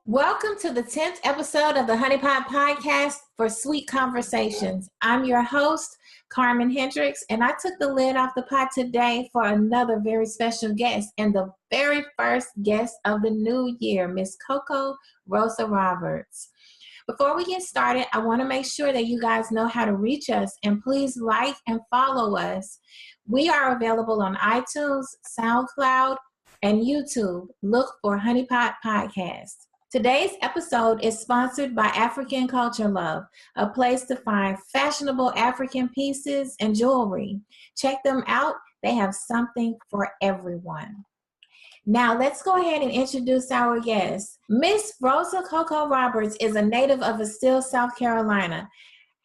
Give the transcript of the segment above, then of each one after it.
Welcome to the 10th episode of the Honey Pot Podcast for Sweet Conversations. I'm your host, Carmen Hendricks, and I took the lid off the pot today for another very special guest, and the very first guest of the new year, Miss Coco Rosa Roberts. Before we get started, I want to make sure that you guys know how to reach us, and please like and follow us. We are available on iTunes, SoundCloud, and YouTube. Look for Honey Pot Podcast. Today's episode is sponsored by African Culture Love, a place to find fashionable African pieces and jewelry. Check them out. They have something for everyone. Now, let's go ahead and introduce our guest. Miss Rosa Coco Roberts is a native of Estill, South Carolina.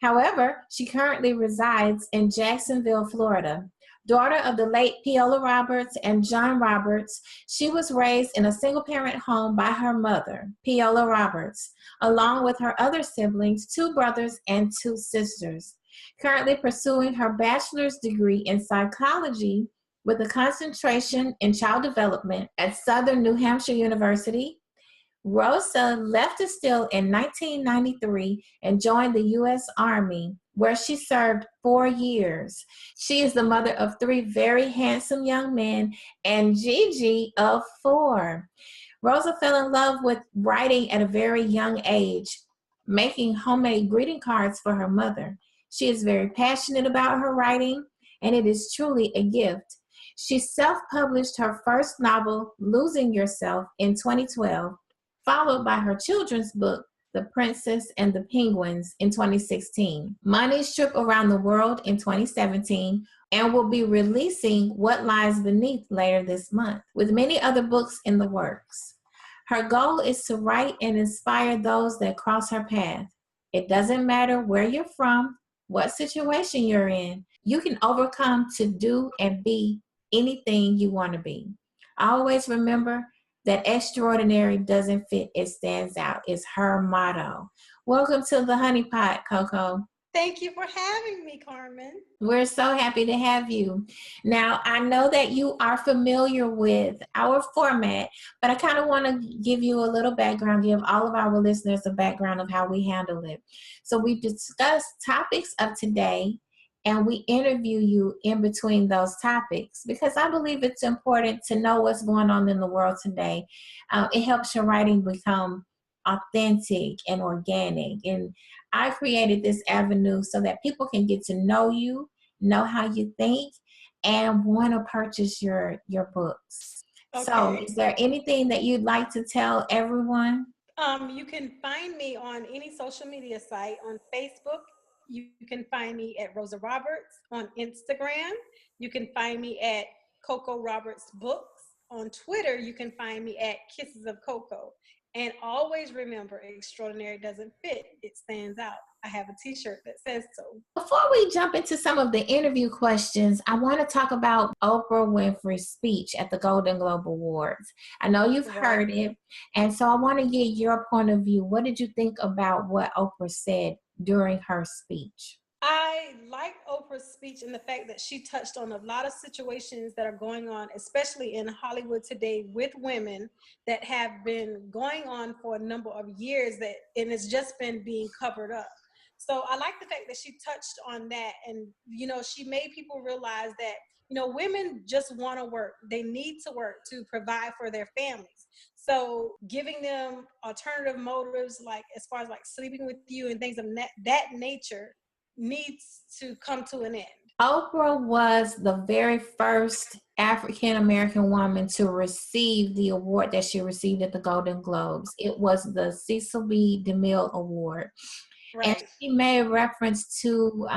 However, she currently resides in Jacksonville, Florida. Daughter of the late Peola Roberts and John Roberts, she was raised in a single-parent home by her mother, Peola Roberts, along with her other siblings, 2 brothers and 2 sisters. Currently pursuing her bachelor's degree in psychology with a concentration in child development at Southern New Hampshire University, Rosa left Estill in 1993 and joined the U.S. Army, where she served 4 years. She is the mother of 3 very handsome young men and Gigi of 4. Rosa fell in love with writing at a very young age, making homemade greeting cards for her mother. She is very passionate about her writing, and it is truly a gift. She self-published her first novel, Losing Yourself, in 2012, followed by her children's book, The Princess and the Penguins, in 2016. Money's Trip Around the World in 2017, and will be releasing What Lies Beneath later this month, with many other books in the works. Her goal is to write and inspire those that cross her path. It doesn't matter where you're from, what situation you're in, you can overcome to do and be anything you want to be. Always remember that extraordinary doesn't fit, it stands out. It's her motto. Welcome to the Honey Pot, Coco. Thank you for having me, Carmen. We're so happy to have you. Now, I know that you are familiar with our format, but I kind of want to give you a little background, give all of our listeners a background of how we handle it. So we discuss topics of today, and we interview you in between those topics because I believe it's important to know what's going on in the world today. It helps your writing become authentic and organic. And I created this avenue so that people can get to know you, know how you think, and want to purchase your books. Okay. So is there anything that you'd like to tell everyone? You can find me on any social media site. On Facebook, you can find me at Rosa Roberts. On Instagram, you can find me at Coco Roberts Books. On Twitter, you can find me at Kisses of Coco. And always remember, extraordinary doesn't fit, it stands out. I have a t-shirt that says so. Before we jump into some of the interview questions, I want to talk about Oprah Winfrey's speech at the Golden Globe Awards. I know you've heard it, and so I want to get your point of view. What did you think about what Oprah said during her speech? I like Oprah's speech in the fact that she touched on a lot of situations that are going on, especially in Hollywood today with women that have been going on for a number of years and it's just been being covered up. So I like the fact that she touched on that, and, she made people realize that, women just want to work. They need to work to provide for their families. So giving them alternative motives, like as far as like sleeping with you and things of that nature, needs to come to an end. Oprah was the very first African-American woman to receive the award that she received at the Golden Globes. It was the Cecil B. DeMille Award. Right. And she made reference to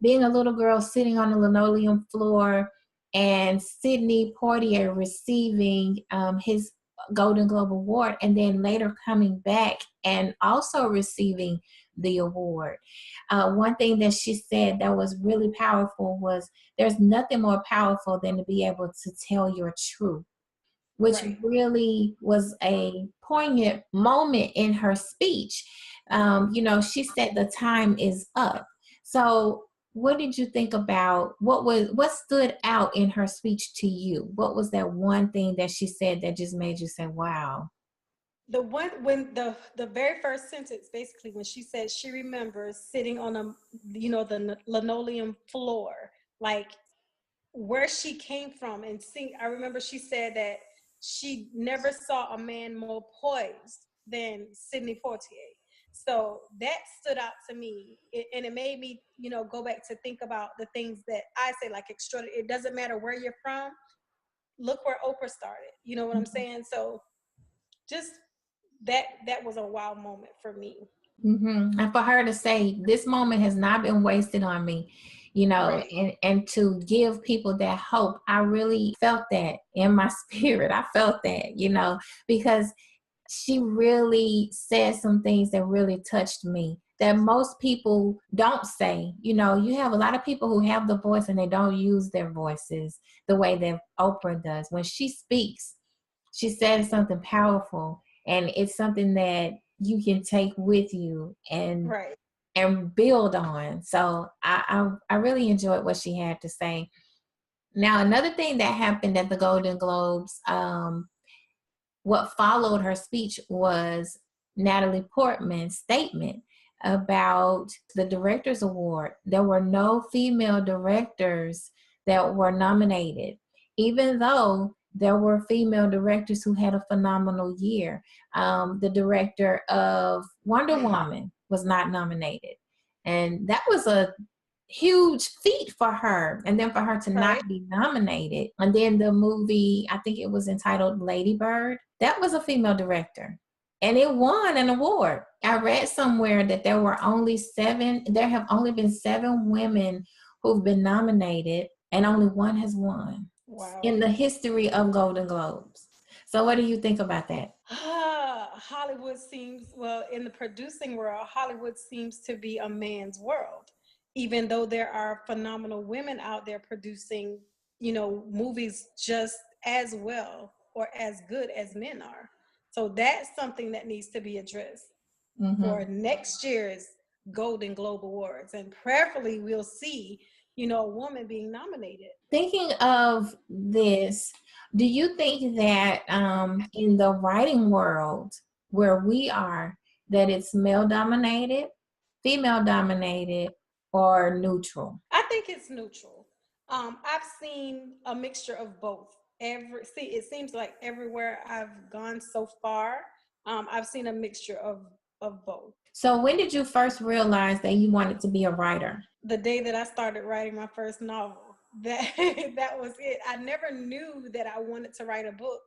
being a little girl sitting on the linoleum floor and Sidney Poitier receiving his Golden Globe Award, and then later coming back and also receiving the award. One thing that she said that was really powerful was there's nothing more powerful than to be able to tell your truth, which really was a poignant moment in her speech. She said the time is up. So what did you think about what stood out in her speech to you? What was that one thing that she said that just made you say, wow? The one when the very first sentence, basically, when she said she remembers sitting on the linoleum floor, like where she came from, and seeing. I remember she said that she never saw a man more poised than Sidney Poitier. So that stood out to me, and it made me, go back to think about the things that I say, like extraordinary. It doesn't matter where you're from. Look where Oprah started. You know what I'm saying? So just that was a wow moment for me. Mm-hmm. And for her to say, this moment has not been wasted on me, Right. and to give people that hope. I really felt that in my spirit. I felt that, because she really said some things that really touched me that most people don't say. You have a lot of people who have the voice and they don't use their voices the way that Oprah does. When she speaks, she says something powerful, and it's something that you can take with you and Right. build on. So I really enjoyed what she had to say. Now, another thing that happened at the Golden Globes, what followed her speech was Natalie Portman's statement about the Directors Award. There were no female directors that were nominated, even though there were female directors who had a phenomenal year. The director of Wonder Woman was not nominated. And that was a huge feat for her, and then for her to not Right. be nominated. And then the movie, I think it was entitled Lady Bird, that was a female director, and it won an award. I read somewhere that there have only been 7 women who've been nominated, and only one has won Wow. in the history of Golden Globes. So what do you think about that? Hollywood seems, well, in the producing world, Hollywood seems to be a man's world, even though there are phenomenal women out there producing, movies just as well or as good as men are. So that's something that needs to be addressed for Mm-hmm. next year's Golden Globe Awards. And prayerfully, we'll see, a woman being nominated. Thinking of this, do you think that in the writing world where we are, that it's male dominated, female dominated, or neutral? I think it's neutral. I've seen a mixture of both. It seems like everywhere I've gone so far, I've seen a mixture of both. So when did you first realize that you wanted to be a writer? The day that I started writing my first novel, that that was it. I never knew that I wanted to write a book.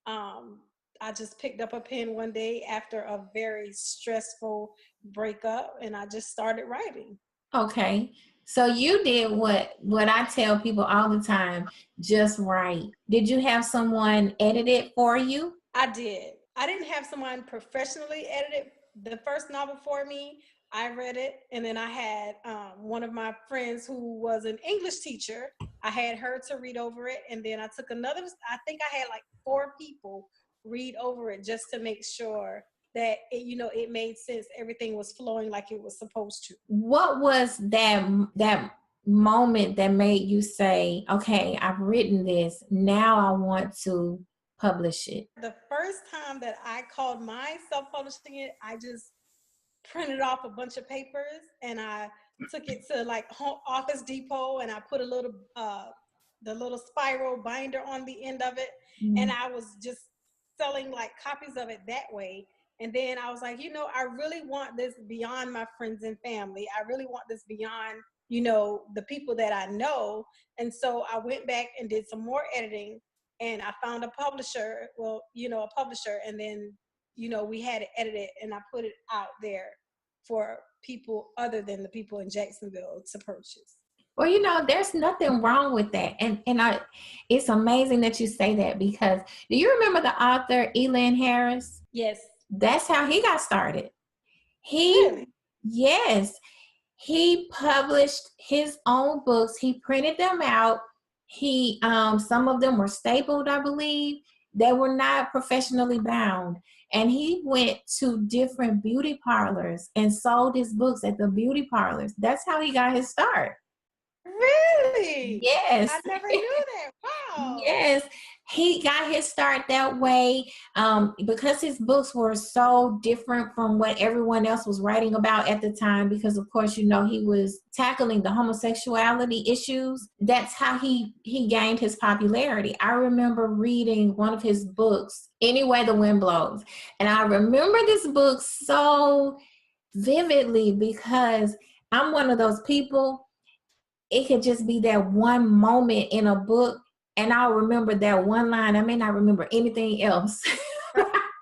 Um, I just picked up a pen one day after a very stressful breakup, and I just started writing. Okay. So you did what I tell people all the time, just write. Did you have someone edit it for you? I did. I didn't have someone professionally edit it. The first novel for me, I read it, and then I had one of my friends who was an English teacher. I had her to read over it, and then I took another. I think I had like 4 people read over it just to make sure that it made sense. Everything was flowing like it was supposed to. What was that moment that made you say, okay, I've written this, now I want to publish it? The first time that I called myself publishing it, I just printed off a bunch of papers and I took it to like Office Depot, and I put the little spiral binder on the end of it, and Mm. I was just selling like copies of it that way. And then I was like, I really want this beyond my friends and family. I really want this beyond, the people that I know. And so I went back and did some more editing, and I found a publisher, a publisher, and then, we had it edited, and I put it out there for people other than the people in Jacksonville to purchase. Well, there's nothing wrong with that. It's amazing that you say that, because do you remember the author Lynn Harris? Yes. That's how he got started. Really? Yes, he published his own books. He printed them out. Some of them were stapled, I believe. They were not professionally bound. And he went to different beauty parlors and sold his books at the beauty parlors. That's how he got his start. Really? Yes. I never knew that. Wow. Yes, he got his start that way because his books were so different from what everyone else was writing about at the time. Because of course, you know, he was tackling the homosexuality issues. That's how he gained his popularity. I remember reading one of his books, Any Way the Wind Blows, and I remember this book so vividly because I'm one of those people. It could just be that one moment in a book, and I'll remember that one line. I may not remember anything else.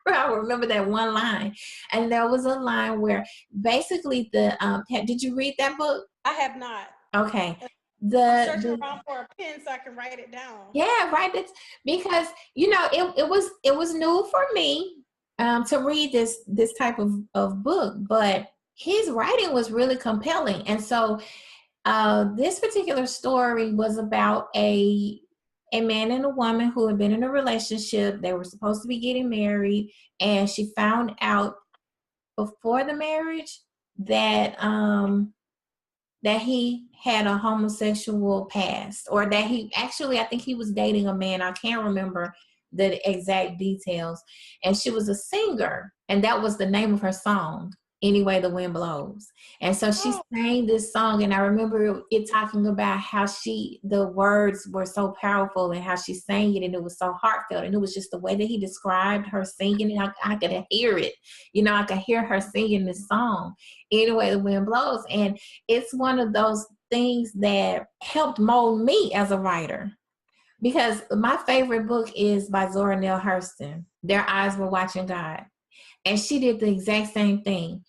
I'll remember that one line. And there was a line where basically did you read that book? I have not. Okay. I'm searching around for a pen so I can write it down. Yeah, right. That's because, you know, it was new for me to read this type of book, but his writing was really compelling. And so this particular story was about a man and a woman who had been in a relationship. They were supposed to be getting married, and she found out before the marriage that that he had a homosexual past, or that he actually, I think he was dating a man. I can't remember the exact details. And she was a singer, and that was the name of her song, Any Way the Wind Blows. And so she sang this song, and I remember it talking about how the words were so powerful and how she sang it, and it was so heartfelt. And it was just the way that he described her singing it. I could hear it. You know, I could hear her singing this song, Any Way the Wind Blows. And it's one of those things that helped mold me as a writer. Because my favorite book is by Zora Neale Hurston, Their Eyes Were Watching God. And she did the exact same thing.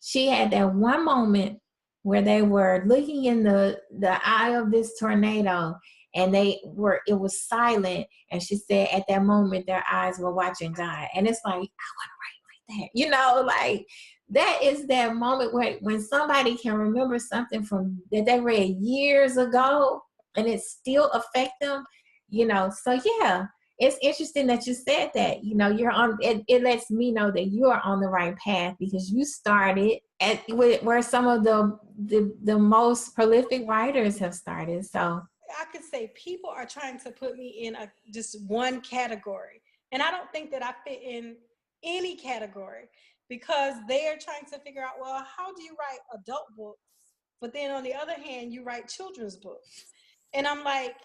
She had that one moment where they were looking in the eye of this tornado, and it was silent. And she said at that moment, their eyes were watching God. And it's like, I want to write like that. You know, like that is that moment where when somebody can remember something from that they read years ago and it still affect them, you know. So yeah, it's interesting that you said that. You know, you're on it lets me know that you are on the right path because you started at where some of the most prolific writers have started. So I could say people are trying to put me in just one category, and I don't think that I fit in any category because they are trying to figure out, well, how do you write adult books, but then on the other hand you write children's books? And I'm like,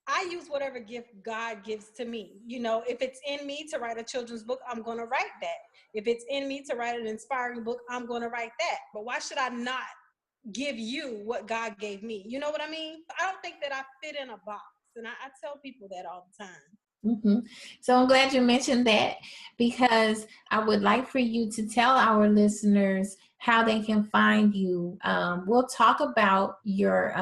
I use whatever gift God gives to me. You know, if it's in me to write a children's book, I'm going to write that. If it's in me to write an inspiring book, I'm going to write that. But why should I not give you what God gave me? You know what I mean? I don't think that I fit in a box. And I tell people that all the time. Mm-hmm. So I'm glad you mentioned that because I would like for you to tell our listeners how they can find you. We'll talk about your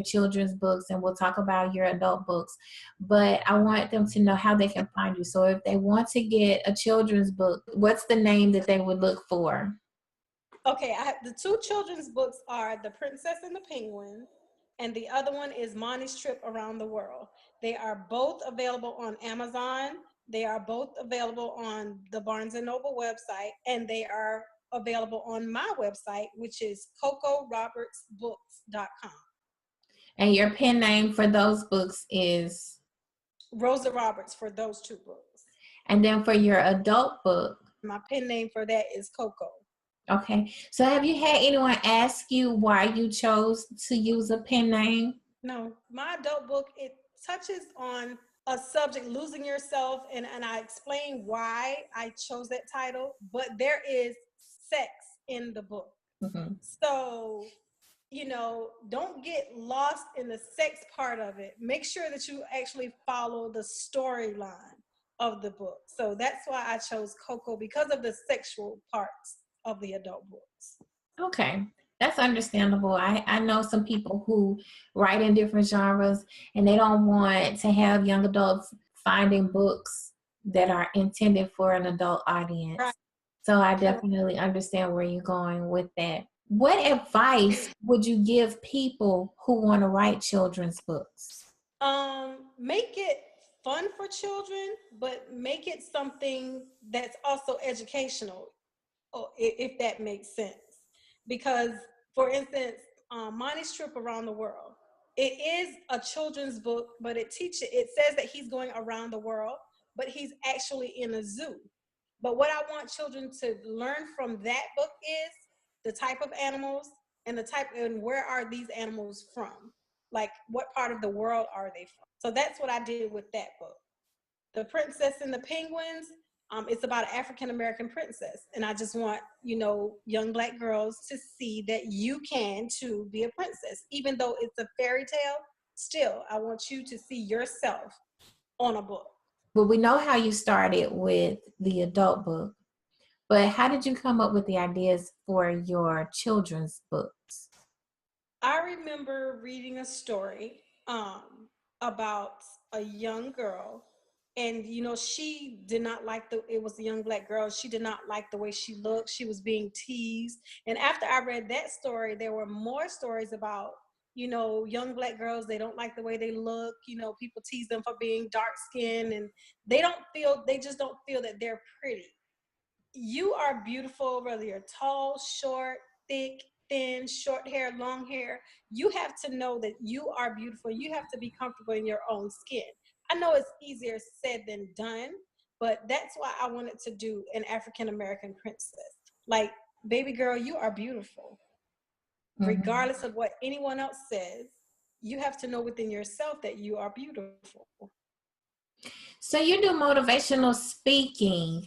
children's books and we'll talk about your adult books, but I want them to know how they can find you. So if they want to get a children's book, what's the name that they would look for? Okay, the two children's books are The Princess and the Penguin, and the other one is Monty's Trip Around the World. They are both available on Amazon. They are both available on the Barnes & Noble website, and they are available on my website, which is cocorobertsbooks.com. And your pen name for those books is? Rosa Roberts for those two books. And then for your adult book? My pen name for that is Coco. Okay. So have you had anyone ask you why you chose to use a pen name? No. My adult book, it touches on a subject, losing yourself, and I explain why I chose that title, but there is sex in the book. Mm-hmm. So, you know, don't get lost in the sex part of it. Make sure that you actually follow the storyline of the book. So that's why I chose Coco, because of the sexual parts of the adult books. Okay. That's understandable. I know some people who write in different genres and they don't want to have young adults finding books that are intended for an adult audience. Right. So I definitely understand where you're going with that. What advice would you give people who want to write children's books? Make it fun for children, but make it something that's also educational, if that makes sense. Because, for instance, Monty's Trip Around the World, it is a children's book, but it says that he's going around the world, but he's actually in a zoo. But what I want children to learn from that book is the type of animals and where are these animals from? Like, what part of the world are they from? So that's what I did with that book. The Princess and the Penguins, it's about an African-American princess. And I just want, young Black girls to see that you can too be a princess. Even though it's a fairy tale, still, I want you to see yourself on a book. Well, we know how you started with the adult book, but how did you come up with the ideas for your children's books? I remember reading a story about a young girl, and she did not like it was a young Black girl. She did not like the way she looked. She was being teased. And after I read that story, there were more stories about young Black girls. They don't like the way they look. People tease them for being dark skinned, and they just don't feel that they're pretty. You are beautiful, whether you're tall, short, thick, thin, short hair, long hair. You have to know that you are beautiful. You have to be comfortable in your own skin. I know it's easier said than done, but that's why I wanted to do an African American princess. Like, baby girl, you are beautiful. Mm-hmm. Regardless of what anyone else says, you have to know within yourself that you are beautiful. So you do motivational speaking.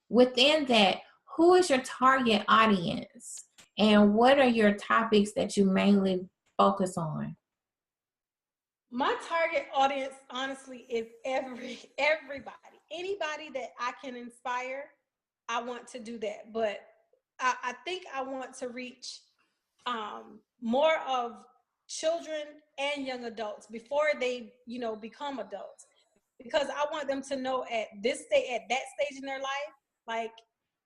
Within that, who is your target audience, and what are your topics that you mainly focus on? My target audience, honestly, is everybody. Anybody that I can inspire, I want to do that. But I think I want to reach more of children and young adults before they, become adults. Because I want them to know at that stage in their life, like,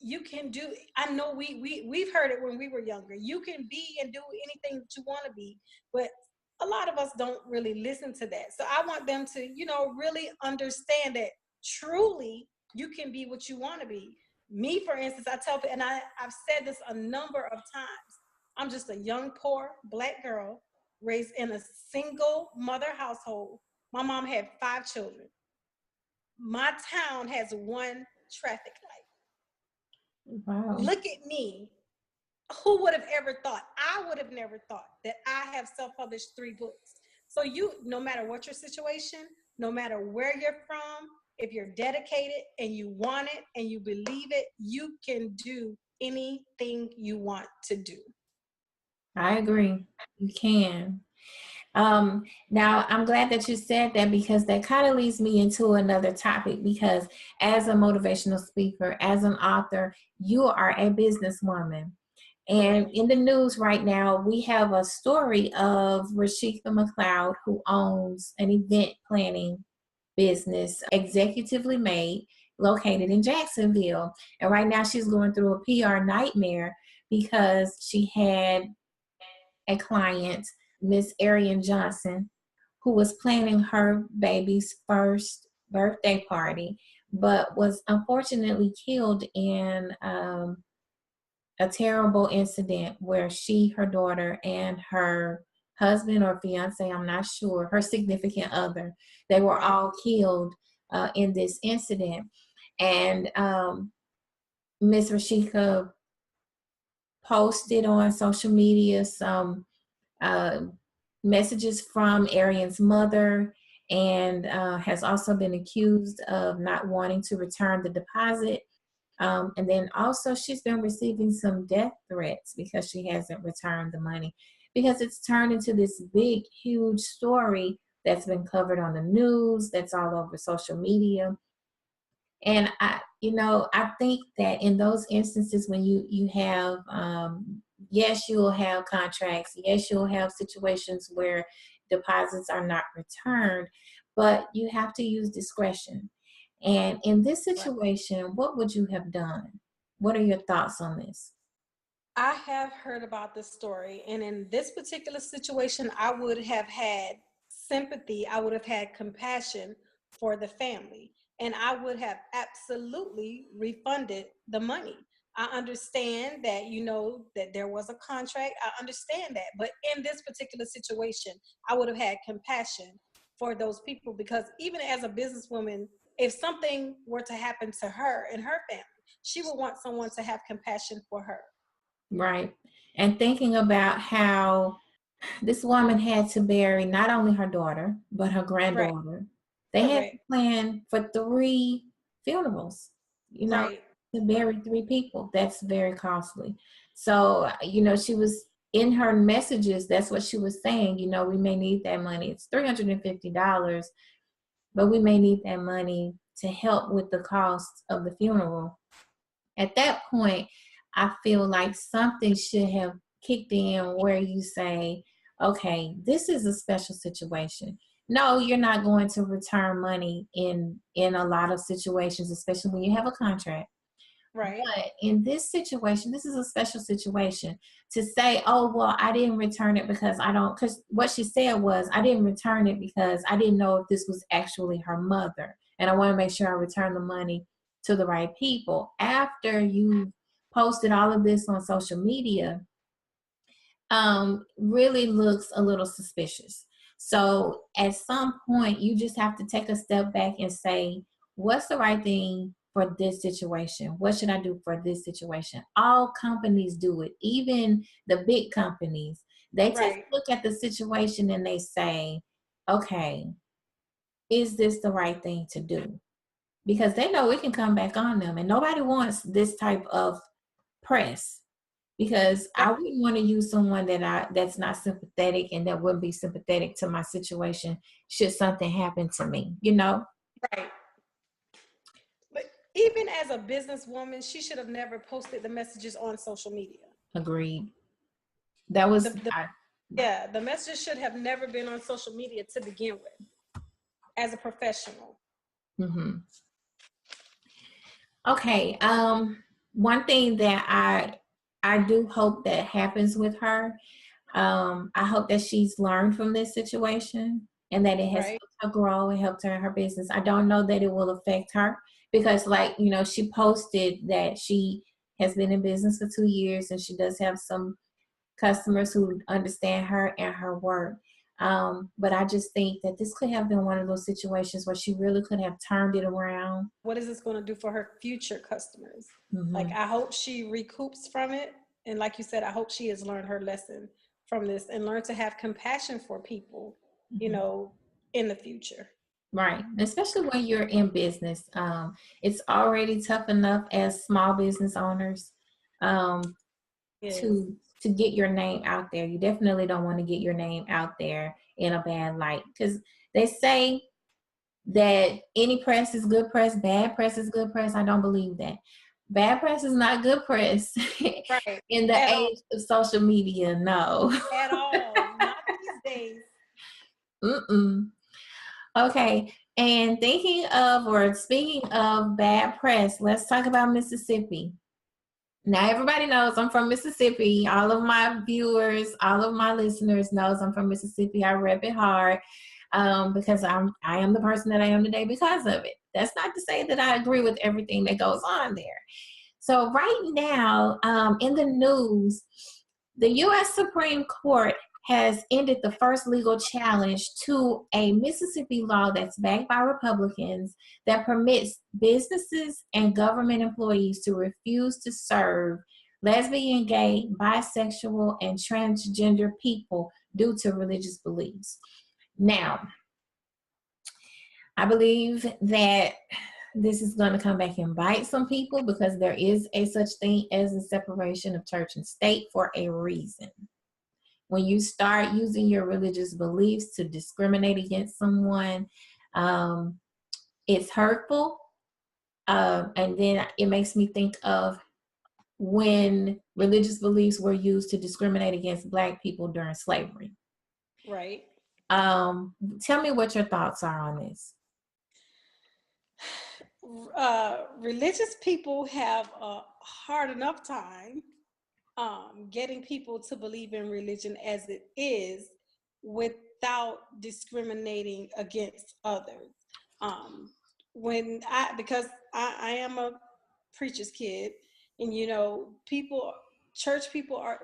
you can do. I know we've heard it when we were younger. You can be and do anything that you want to be, but a lot of us don't really listen to that. So I want them to, really understand that truly you can be what you want to be. Me, for instance, I tell people, and I've said this a number of times, I'm just a young, poor Black girl raised in a single mother household. My mom had 5 children. My town has 1 traffic light. Wow. Look at me. Who would have ever thought? I would have never thought that I have self-published 3 books. So no matter what your situation, no matter where you're from, if you're dedicated and you want it and you believe it, you can do anything you want to do. I agree. You can. Now, I'm glad that you said that, because that kind of leads me into another topic, because as a motivational speaker, as an author, you are a businesswoman. And in the news right now, we have a story of Rashiekia McCloud, who owns an event planning business, executively made, located in Jacksonville. And right now she's going through a PR nightmare because she had a client, Miss Ariyan Johnson, who was planning her baby's first birthday party, but was unfortunately killed in a terrible incident where she, her daughter, and her husband or fiance, I'm not sure, her significant other, they were all killed in this incident. And Miss Rashiekia posted on social media some messages from Ariyan's mother, and has also been accused of not wanting to return the deposit. And then also she's been receiving some death threats because she hasn't returned the money, because it's turned into this big, huge story that's been covered on the news, that's all over social media. And I think that in those instances when you have, yes, you'll have contracts, yes, you'll have situations where deposits are not returned, but you have to use discretion. And in this situation, what would you have done? What are your thoughts on this? I have heard about this story, and in this particular situation, I would have had sympathy, I would have had compassion for the family, and I would have absolutely refunded the money. I understand that, that there was a contract. I understand that. But in this particular situation, I would have had compassion for those people, because even as a businesswoman, if something were to happen to her and her family, she would want someone to have compassion for her. Right. And thinking about how this woman had to bury not only her daughter, but her Right. granddaughter. They had Correct. to plan for 3 funerals, Right. to bury 3 people. That's very costly. So, she was in her messages, that's what she was saying, we may need that money. It's $350, but we may need that money to help with the cost of the funeral. At that point, I feel like something should have kicked in where you say, okay, this is a special situation. No, you're not going to return money in a lot of situations, especially when you have a contract. Right. But in this situation, this is a special situation. To say, oh, well, I didn't return it because what she said was, I didn't return it because I didn't know if this was actually her mother. And I want to make sure I return the money to the right people. After you posted all of this on social media, really looks a little suspicious. So at some point, you just have to take a step back and say, what's the right thing for this situation? What should I do for this situation? All companies do it, even the big companies. They take a look at the situation and they say, okay, is this the right thing to do? Because they know it can come back on them, and nobody wants this type of press. Because I wouldn't want to use someone that's not sympathetic and that wouldn't be sympathetic to my situation should something happen to me, Right. But even as a businesswoman, she should have never posted the messages on social media. Agreed. That was the messages should have never been on social media to begin with, as a professional. Mm-hmm. Okay. One thing that I do hope that happens with her. I hope that she's learned from this situation and that it has helped her grow and helped her in her business. I don't know that it will affect her because, she posted that she has been in business for 2 years and she does have some customers who understand her and her work. But I just think that this could have been one of those situations where she really could have turned it around. What is this going to do for her future customers? Mm-hmm. Like, I hope she recoups from it. And like you said, I hope she has learned her lesson from this and learned to have compassion for people, Mm-hmm. in the future. Right. Especially when you're in business. It's already tough enough as small business owners to get your name out there. You definitely don't want to get your name out there in a bad light, because they say that any press is good press, bad press is good press. I don't believe that. Bad press is not good press in the age of social media. No. At all. Not these days. Okay. And speaking of bad press, let's talk about Mississippi. Now, everybody knows I'm from Mississippi. All of my viewers, all of my listeners knows I'm from Mississippi. I rep it hard because I am the person that I am today because of it. That's not to say that I agree with everything that goes on there. So right now, in the news, the U.S. Supreme Court has ended the first legal challenge to a Mississippi law that's backed by Republicans that permits businesses and government employees to refuse to serve lesbian, gay, bisexual, and transgender people due to religious beliefs. Now, I believe that this is going to come back and bite some people because there is a such thing as a separation of church and state for a reason. When you start using your religious beliefs to discriminate against someone, it's hurtful. And then it makes me think of when religious beliefs were used to discriminate against Black people during slavery. Right. Tell me what your thoughts are on this. Religious people have a hard enough time getting people to believe in religion as it is without discriminating against others. Because I am a preacher's kid, And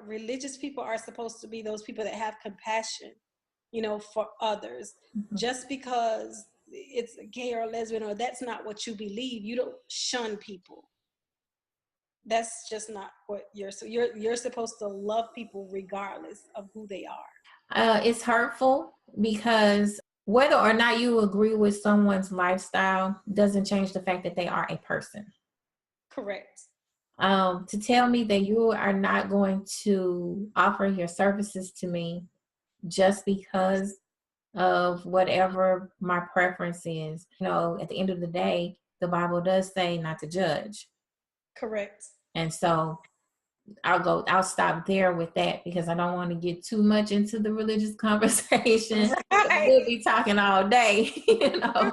religious people are supposed to be those people that have compassion, for others. Mhm. Just because it's gay or lesbian or that's not what you believe, you don't shun people. That's just not what you're supposed to love people regardless of who they are. It's hurtful because whether or not you agree with someone's lifestyle doesn't change the fact that they are a person. Correct. To tell me that you are not going to offer your services to me just because of whatever my preference is. At the end of the day, the Bible does say not to judge. Correct. And so I'll stop there with that because I don't want to get too much into the religious conversation. Right. We'll be talking all day, Right.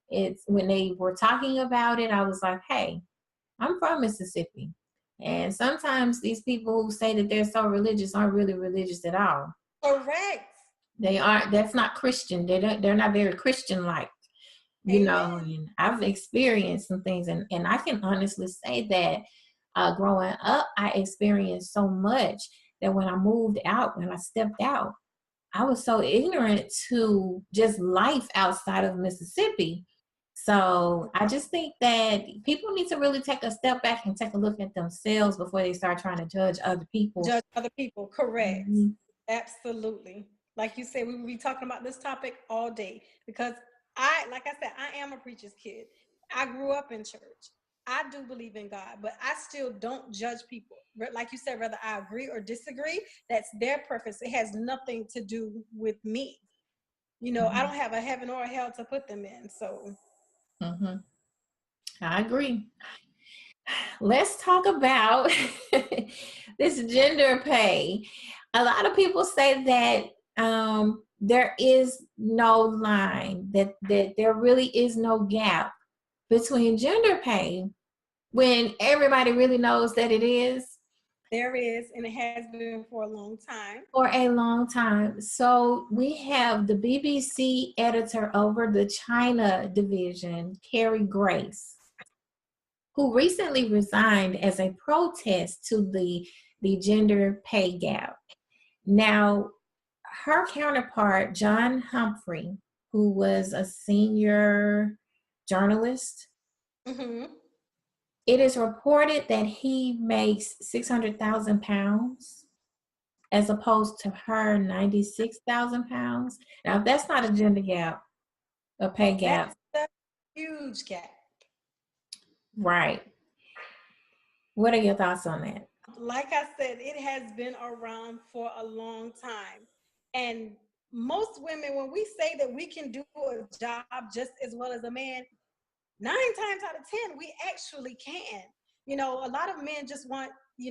It's when they were talking about it, I was like, hey, I'm from Mississippi. And sometimes these people who say that they're so religious aren't really religious at all. Correct. They aren't. That's not Christian. They're not very Christian-like. And I've experienced some things, and I can honestly say that growing up, I experienced so much that when I stepped out, I was so ignorant to just life outside of Mississippi. So I just think that people need to really take a step back and take a look at themselves before they start trying to judge other people. Judge other people, correct. Mm-hmm. Absolutely. Like you said, we will be talking about this topic all day because like I said, I am a preacher's kid. I grew up in church. I do believe in God, but I still don't judge people. Like you said, whether I agree or disagree, that's their preference. It has nothing to do with me. Mm-hmm. I don't have a heaven or a hell to put them in. So Mm-hmm. I agree. Let's talk about this gender pay. A lot of people say that there is no line, that there really is no gap between gender pay when everybody really knows that it is. There is, and it has been for a long time. For a long time. So we have the BBC editor over the China division, Carrie Grace, who recently resigned as a protest to the gender pay gap. Now, her counterpart, John Humphrey, who was a senior journalist, Mm-hmm. it is reported that he makes £600,000 as opposed to her £96,000. Now, if that's not a gender gap, a pay gap. That's a huge gap. Right. What are your thoughts on that? Like I said, it has been around for a long time. And most women, when we say that we can do a job just as well as a man, 9 times out of 10, we actually can. A lot of men just want, they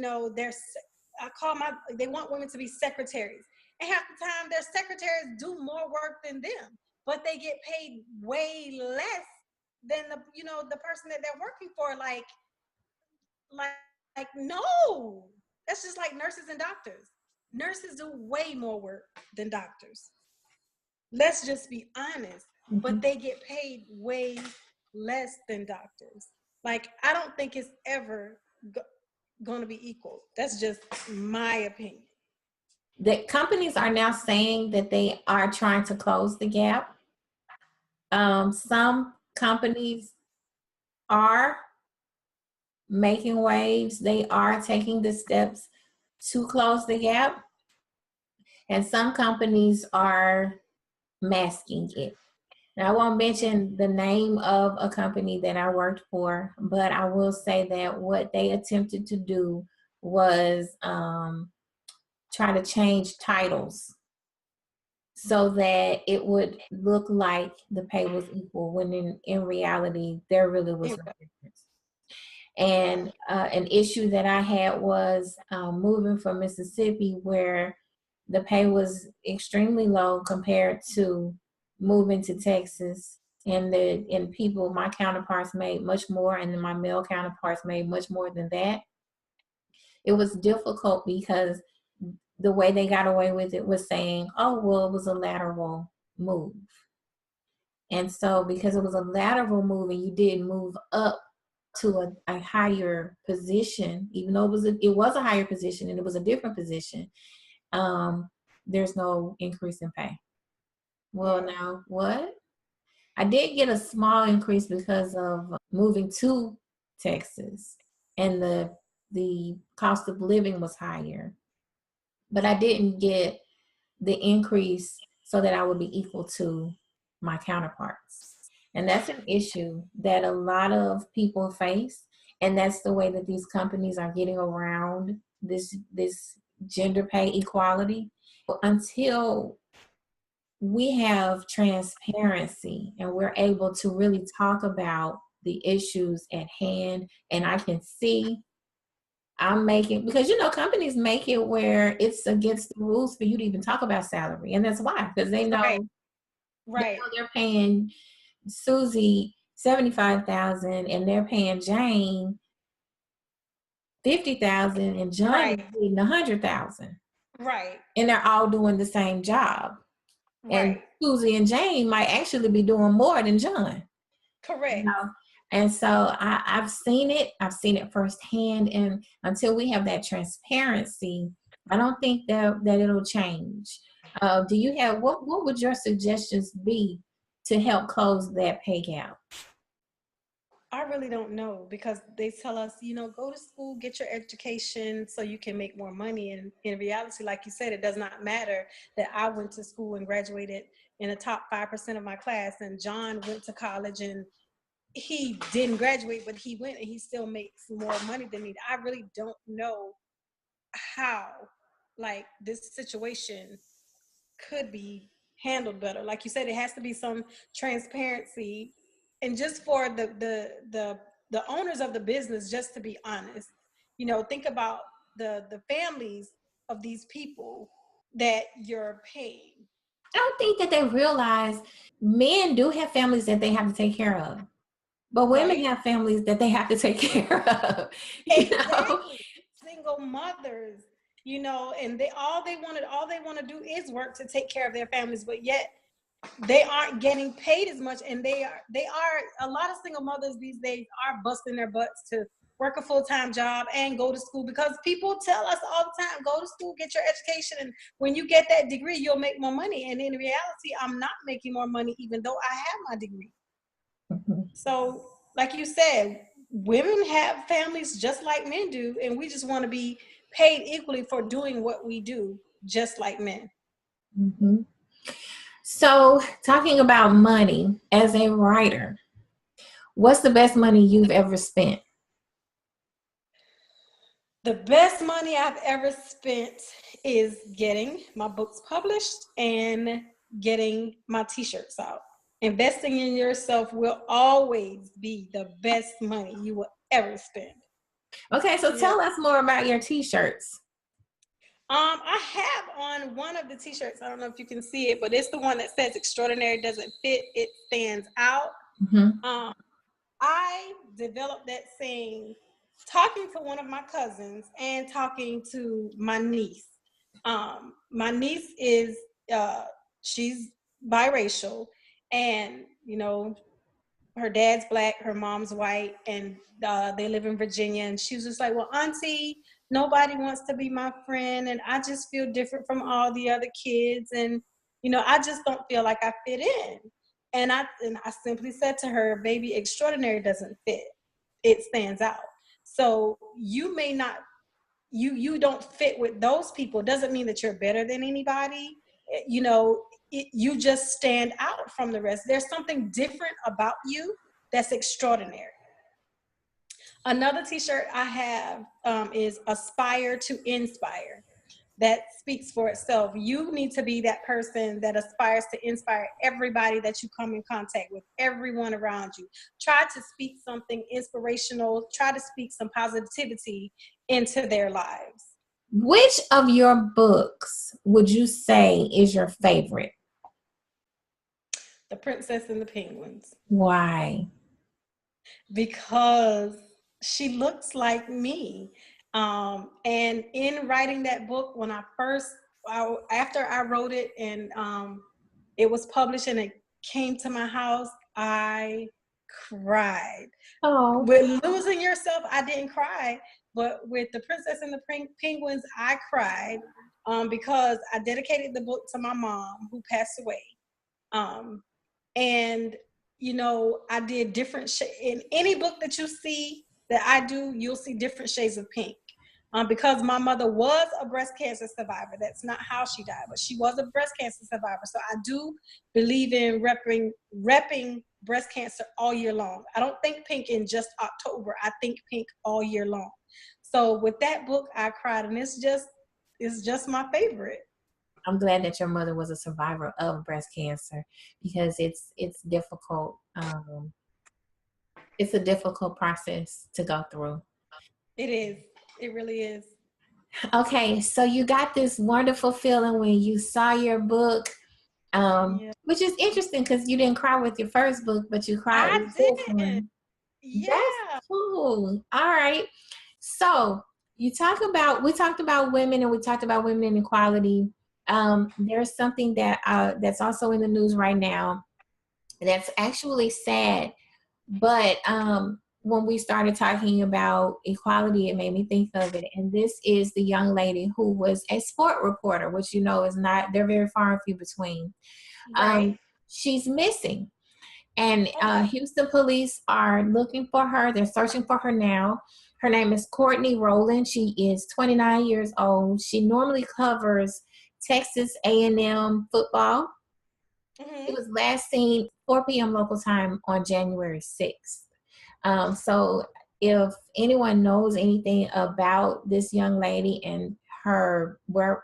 want women to be secretaries. And half the time their secretaries do more work than them, but they get paid way less than the person that they're working for. Like no, that's just like nurses and doctors. Nurses do way more work than doctors. Let's just be honest. Mm-hmm. But they get paid way less than doctors. Like, I don't think it's ever going to be equal. That's just my opinion. The companies are now saying that they are trying to close the gap. Some companies are making waves. They are taking the steps to close the gap. And some companies are masking it. Now, I won't mention the name of a company that I worked for, but I will say that what they attempted to do was try to change titles so that it would look like the pay was equal, when in reality, there really was no difference. And an issue that I had was moving from Mississippi, where the pay was extremely low compared to moving to Texas. And my counterparts made much more, and then my male counterparts made much more than that. It was difficult because the way they got away with it was saying, oh, well, it was a lateral move. And so because it was a lateral move and you didn't move up to a higher position, even though it was a higher position and it was a different position, there's no increase in pay. Well, now what? I did get a small increase because of moving to Texas, and the cost of living was higher, but I didn't get the increase so that I would be equal to my counterparts. And that's an issue that a lot of people face. And that's the way that these companies are getting around this gender pay equality. Until we have transparency and we're able to really talk about the issues at hand, and I can see I'm making, because companies make it where it's against the rules for you to even talk about salary, and that's why, because they know, right. They're paying Susie $75,000 and they're paying Jane $50,000 and John is getting $100,000. Right. And they're all doing the same job. And Right. Susie and Jane might actually be doing more than John. Correct. And so I've seen it. I've seen it firsthand. And until we have that transparency, I don't think that it'll change. Do you have, what would your suggestions be to help close that pay gap? I really don't know, because they tell us, go to school, get your education so you can make more money. And in reality, like you said, it does not matter that I went to school and graduated in the top 5% of my class, and John went to college and he didn't graduate, but he went and he still makes more money than me. I really don't know how, like, this situation could be handled better. Like you said, it has to be some transparency, and just for the owners of the business, just to be honest, think about the families of these people that you're paying. I don't think that they realize men do have families that they have to take care of, but women have families that they have to take care of. Exactly. Single mothers, and all they want to do is work to take care of their families, but yet they aren't getting paid as much. And they are a lot of single mothers these days are busting their butts to work a full-time job and go to school, because people tell us all the time, go to school, get your education, and when you get that degree, you'll make more money. And in reality, I'm not making more money even though I have my degree. Mm-hmm. So like you said, women have families just like men do, and we just want to be paid equally for doing what we do, just like men. Mm-hmm. So, talking about money, as a writer, what's the best money you've ever spent? The best money I've ever spent is getting my books published and getting my t-shirts out. Investing in yourself will always be the best money you will ever spend. Okay, so tell us more about your t-shirts. I have on one of the t-shirts, I don't know if you can see it, but it's the one that says extraordinary doesn't fit, it stands out. Mm-hmm. I developed that saying talking to one of my cousins and talking to my niece. My niece is she's biracial, and her dad's Black, her mom's white, and they live in Virginia. And she was just like, well, Auntie, nobody wants to be my friend, and I just feel different from all the other kids, and I just don't feel like I fit in. And I simply said to her, baby, extraordinary doesn't fit, it stands out. So you may not, you don't fit with those people, doesn't mean that you're better than anybody. You just stand out from the rest. There's something different about you that's extraordinary. Another t-shirt I have is aspire to inspire. That speaks for itself. You need to be that person that aspires to inspire everybody that you come in contact with, everyone around you. Try to speak something inspirational. Try to speak some positivity into their lives. Which of your books would you say is your favorite? The Princess and the Penguins. Why? Because she looks like me. And in writing that book, when after I wrote it and it was published and it came to my house, I cried. Oh, With Losing Yourself, I didn't cry, but with The Princess and the Penguins, I cried because I dedicated the book to my mom who passed away. And I did different in any book that you see that I do, you'll see different shades of pink. Because my mother was a breast cancer survivor. That's not how she died, but she was a breast cancer survivor. So I do believe in repping breast cancer all year long. I don't think pink in just October. I think pink all year long. So with that book, I cried, and it's just my favorite. I'm glad that your mother was a survivor of breast cancer, because it's difficult. It's a difficult process to go through. It is. It really is. Okay, so you got this wonderful feeling when you saw your book, which is interesting because you didn't cry with your first book, but you cried I with this did. one. Yeah. That's cool. All right. So we talked about women, and we talked about women inequality. There's something that's also in the news right now that's actually sad, but when we started talking about equality, it made me think of it. And this is the young lady who was a sport reporter, which is not, they're very far and few between. Right. She's missing. And Okay. Houston police are looking for her. They're searching for her now. Her name is Courtney Rowland. She is 29 years old. She normally covers Texas A&M football. Mm-hmm. She was last seen 4 p.m. local time on January 6th. So if anyone knows anything about this young lady and her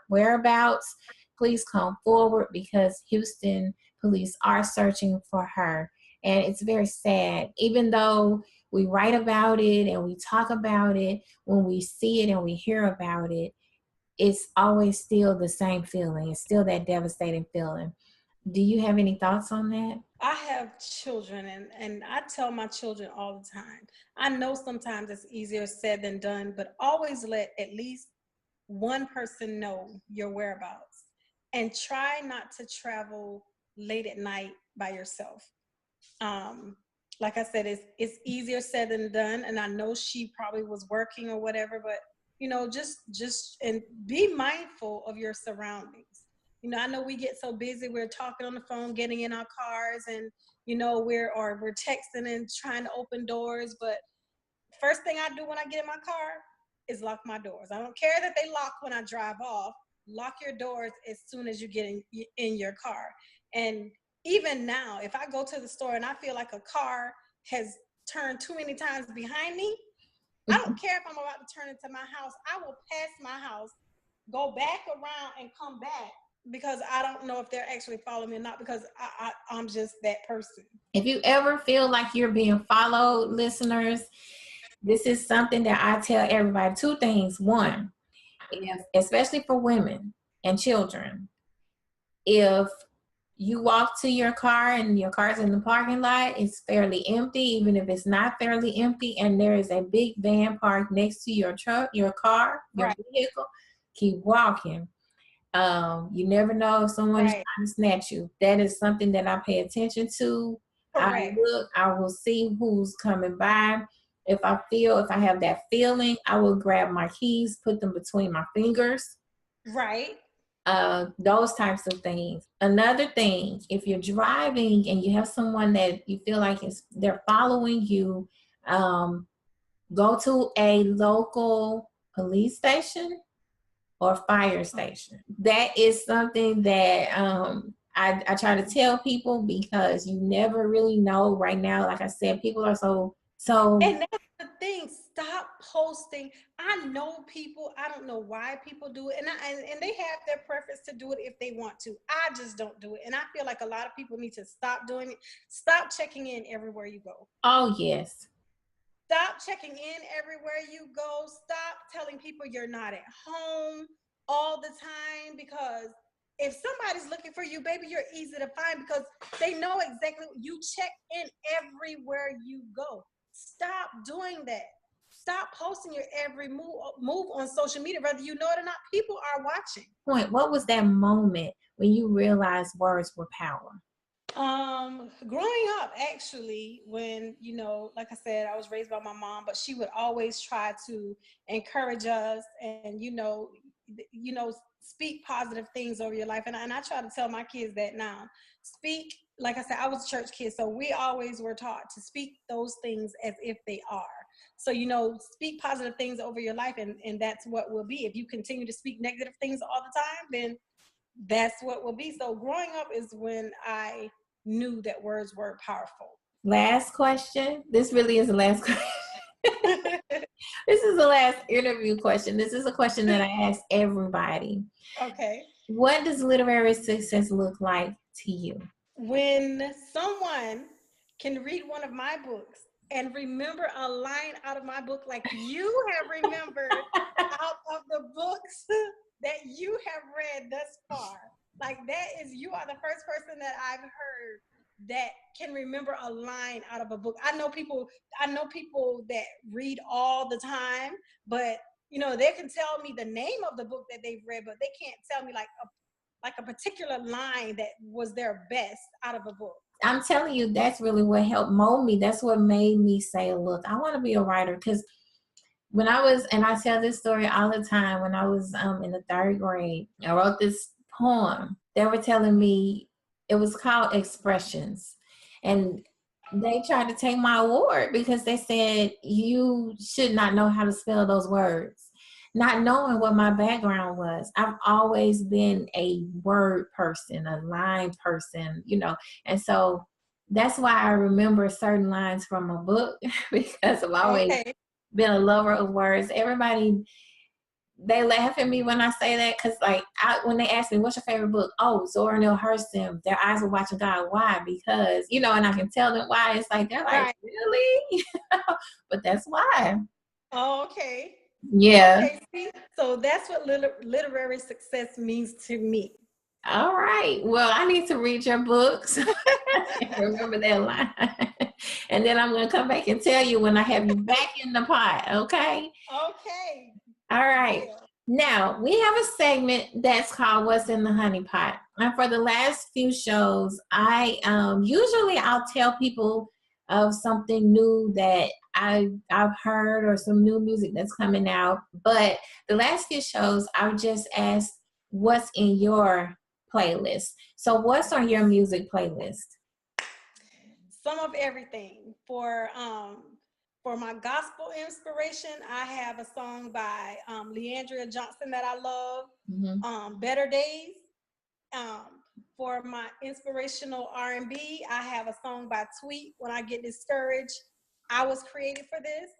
whereabouts, please come forward, because Houston police are searching for her. And it's very sad. Even though we write about it and we talk about it, when we see it and we hear about it, it's always still the same feeling. It's still that devastating feeling. Do you have any thoughts on that? I have children, and I tell my children all the time. I know sometimes it's easier said than done, but always let at least one person know your whereabouts, and try not to travel late at night by yourself. Like I said, it's easier said than done, and I know she probably was working or whatever, but just and be mindful of your surroundings. I know we get so busy, we're talking on the phone, getting in our cars, and we're texting and trying to open doors, but first thing I do when I get in my car is lock my doors. I don't care that they lock when I drive off. Lock your doors as soon as you get in your car. And even now, if I go to the store and I feel like a car has turned too many times behind me, I don't care if I'm about to turn into my house. I will pass my house, go back around, and come back, because I don't know if they're actually following me or not, because I'm just that person. If you ever feel like you're being followed, listeners, this is something that I tell everybody. 2 things. One, especially for women and children, if you walk to your car and your car's in the parking lot, it's fairly empty. Even if it's not fairly empty and there is a big van parked next to your truck, your car, your Right. vehicle, keep walking. You never know if someone's Right. trying to snatch you. That is something that I pay attention to. Correct. I will see who's coming by. If I have that feeling, I will grab my keys, put them between my fingers. Right. Those types of things. Another thing, if you're driving and you have someone that you feel like they're following you, go to a local police station or fire station. That is something that I try to tell people, because you never really know. Right now, like I said, people are so. And that's the thing. Stop posting. I know people. I don't know why people do it, and they have their preference to do it if they want to. I just don't do it, and I feel like a lot of people need to stop doing it. Stop checking in everywhere you go. Oh yes. Stop checking in everywhere you go. Stop telling people you're not at home all the time, because if somebody's looking for you, baby, you're easy to find, because they know exactly. You check in everywhere you go. Stop doing that. Stop posting your every move on social media, whether you know it or not. People are watching. What was that moment when you realized words were power? Growing up, actually, when, like I said, I was raised by my mom, but she would always try to encourage us and, speak positive things over your life. And I try to tell my kids that now. Speak, like I said, I was a church kid, so we always were taught to speak those things as if they are. So, speak positive things over your life, and that's what will be. If you continue to speak negative things all the time, then that's what will be. So growing up is when I knew that words were powerful. Last question. This really is the last question. This is the last interview question. This is a question that I ask everybody. Okay. What does literary success look like to you? When someone can read one of my books and remember a line out of my book like you have remembered out of the books that you have read thus far. Like you are the first person that I've heard that can remember a line out of a book. I know people that read all the time, but they can tell me the name of the book that they've read, but they can't tell me like a particular line that was their best out of a book. I'm telling you, that's really what helped mold me. That's what made me say, look, I want to be a writer. Because when I was, and I tell this story all the time, when I was in the 3rd grade, I wrote this poem. They were telling me, it was called Expressions. And they tried to take my award because they said, you should not know how to spell those words. Not knowing what my background was. I've always been a word person, a line person, and so that's why I remember certain lines from a book because I've always been a lover of words. Everybody, they laugh at me when I say that because, when they ask me, what's your favorite book? Oh, Zora and Hurston, Their Eyes Were Watching God. Why? Because, and I can tell them why. It's like, they're like, really? But that's why. Oh, okay. Yeah. Okay, see? So that's what literary success means to me. All right. Well, I need to read your books. Remember that line. And then I'm going to come back and tell you when I have you back in the pot. Okay? Okay. All right. Yeah. Now, we have a segment that's called What's in the Honey Pot. And for the last few shows, I'll tell people of something new that I've heard or some new music that's coming out. But the last few shows, I've just asked what's in your playlist. So what's on your music playlist? Some of everything. For my gospel inspiration, I have a song by Ariyan Johnson that I love, Better Days. For my inspirational R&B, I have a song by Tweet, When I Get Discouraged. I Was Created for This.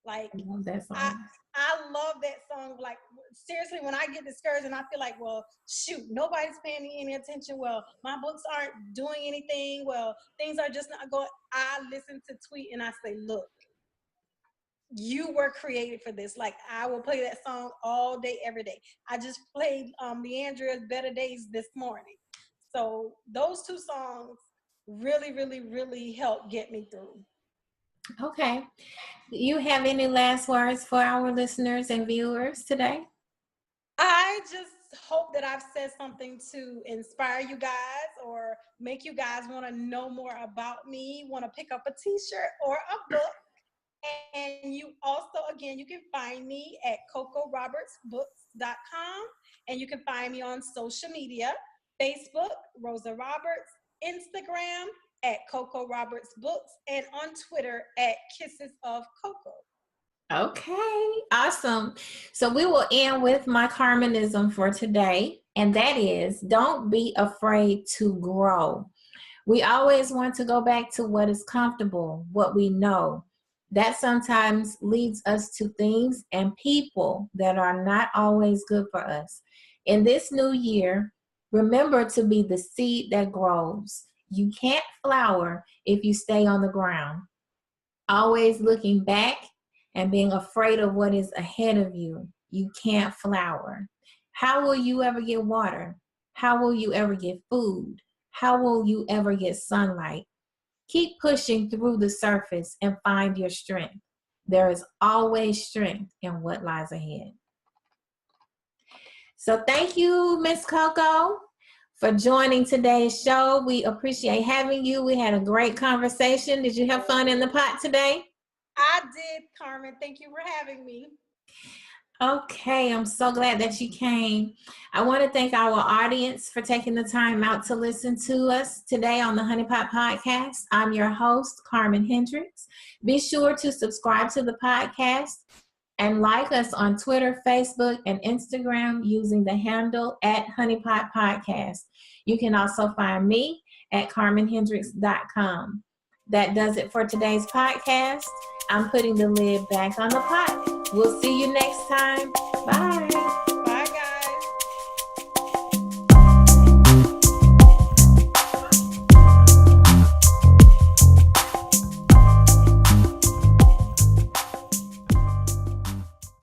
Like, I love that song. I love that song. Like, seriously, when I get discouraged and I feel like, well, shoot, nobody's paying me any attention. Well, my books aren't doing anything. Well, things are just not going. I listen to Tweet and I say, look, you were created for this. Like, I will play that song all day, every day. I just played Leandra's Better Days this morning. So those two songs really, really, really helped get me through. Okay. Do you have any last words for our listeners and viewers today? I just hope that I've said something to inspire you guys or make you guys want to know more about me, want to pick up a t-shirt or a book. And you also, again, you can find me at cocorobertsbooks.com, and you can find me on social media, Facebook, Rosa Roberts, Instagram at Coco Roberts Books, and on Twitter at Kisses of Coco. Okay, awesome. So we will end with my Carmenism for today, and that is, don't be afraid to grow. We always want to go back to what is comfortable, what we know. That sometimes leads us to things and people that are not always good for us. In this new year, remember to be the seed that grows. You can't flower if you stay on the ground. Always looking back and being afraid of what is ahead of you, you can't flower. How will you ever get water? How will you ever get food? How will you ever get sunlight? Keep pushing through the surface and find your strength. There is always strength in what lies ahead. So thank you, Miss Coco, for joining today's show. We appreciate having you. We had a great conversation. Did you have fun in the pot today? I did, Carmen. Thank you for having me. Okay, I'm so glad that you came. I want to thank our audience for taking the time out to listen to us today on the Honey Pot Podcast. I'm your host, Carmen Hendricks. Be sure to subscribe to the podcast and like us on Twitter, Facebook, and Instagram using the handle @honeypot podcast. You can also find me at carmenhendricks.com. That does it for today's podcast. I'm putting the lid back on the pot. We'll see you next time. Bye.